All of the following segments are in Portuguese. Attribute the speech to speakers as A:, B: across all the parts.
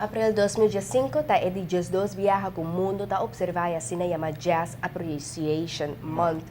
A: Abril 2015, ta edi Dias 2 viaja com o mundo ta observar a cena chama Jazz Appreciation Month.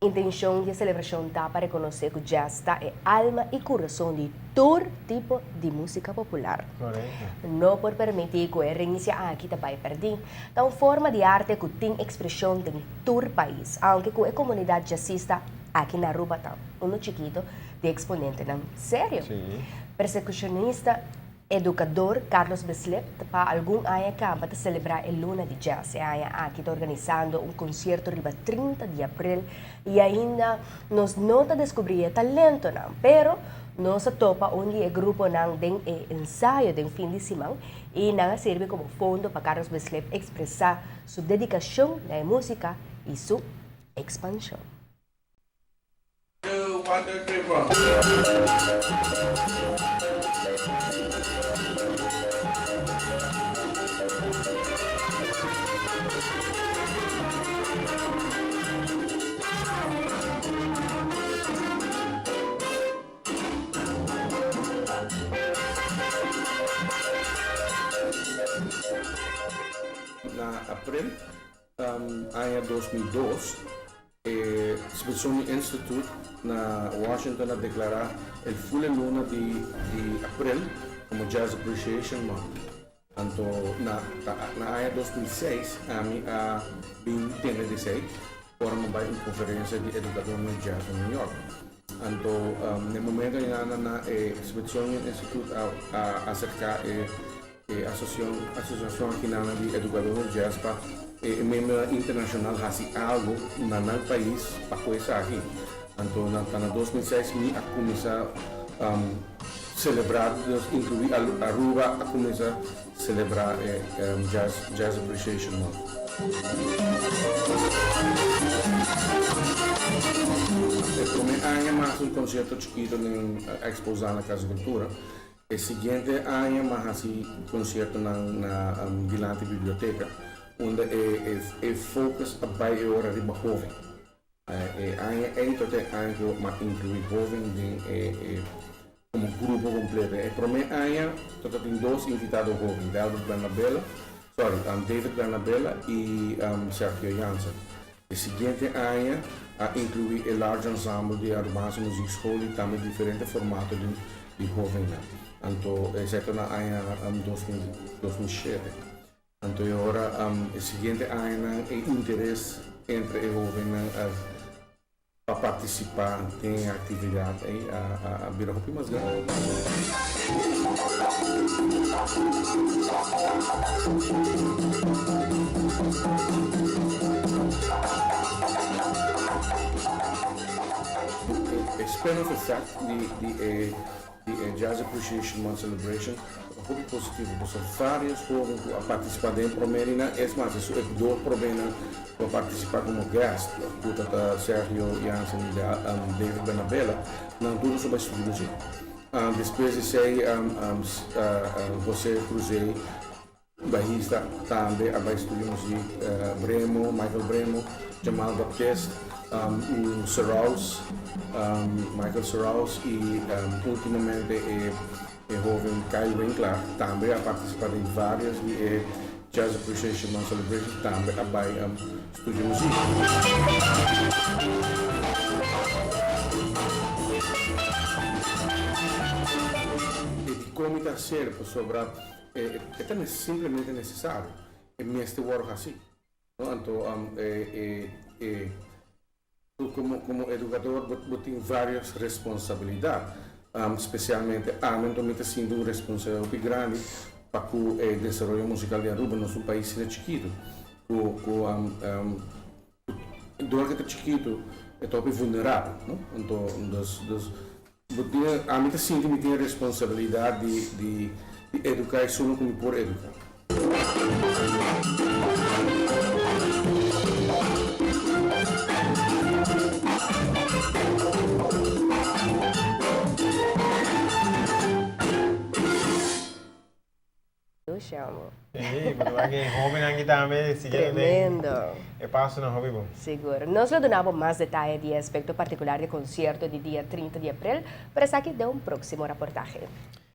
A: Intenção de celebração ta para reconhecer que o jazz ta é alma e coração de todo tipo de música popular.
B: Correto.
A: Não por permitir que a renúncia aqui ta vai perder. Ta uma forma de arte que tem expressão em todo o país, aunque com a comunidade jazzista aqui na Aruba ta um chiquito de exponente não sério.
B: Sim.
A: Percussionista educador Carlos Bislip para algum ano acaba de celebrar a Luna de Jazz. E aqui está organizando um concerto riba 30 de abril e ainda nos nota descobrir talento não, pero nós topa onde o grupo não tem ensaio de fim de semana e não serve como fundo para Carlos Bislip expressar sua dedicação na música e sua expansão.
C: 2, 1, 2, 3, 4. Na abril, ano 2002, o Smithsonian Institute na Washington a declarar a full luna de abril como Jazz Appreciation Month. Então, na ano 2006, a bem forma uma conferência de educador no jazz em New York. Então, no momento em que na Smithsonian Institute a acercar a associação aqui de educador no jazz para membro internacional fazer algo no país para coisa aqui. Então, na 2006 a começar a celebrar, incluir a Aruba a começar a celebrar Jazz Appreciation Month. O primeiro ano mais concerto chiquito na exposição na Casa de Cultura. O seguinte ano mais concerto na Dilante Biblioteca, onde é focus a vai hora de jovem. Então tem que incluir jovem como grupo completo. O primeiro ano tem dois invitados jovens, David Bernabella e Sergio Jansen. O seguinte ano inclui o large ensemble de Armaz Music School e também diferentes formatos de jovem. Então, exceto na ano 2007. Então, agora, o seguinte ano é interesse entre os jovens para participar em atividade a virar mais grande. Espero que de Jazz Appreciation Month Celebration muito positivo, porque vários jovens a participar da Promerina, mas isso é dois problemas para participar como guest, portanto, Sergio Jansen e David Bernabella, não tudo sobre estudiosia. Depois de sei, você cruzei, baixista também, a estudar música, Michael Bremo, Jamal Baptiste, Michael Serraus e ultimamente o jovem Kyle Winkler também a participar em várias Jazz Appreciation Month Celebration também a vai estudar música. E como está certo sobre é simplesmente necessário é mestre work assim. Então como educador, eu tenho várias responsabilidades, especialmente eu me sinto uma responsabilidade grande para o desenvolvimento musical de Aruba, nosso país é chiquito. Durante que é chiquito, é top vulnerável. Então, eu me sinto que tenho a responsabilidade de educar só como por educar.
A: Eu chamo.
B: Sí, pero aquí joven aquí también sigue
A: Tremendo.
B: É passo na hobby bom.
A: Seguro. Nós lhe donamos mais detalhes de aspecto particular do concerto de dia 30 de abril, para que dê um próximo reportagem.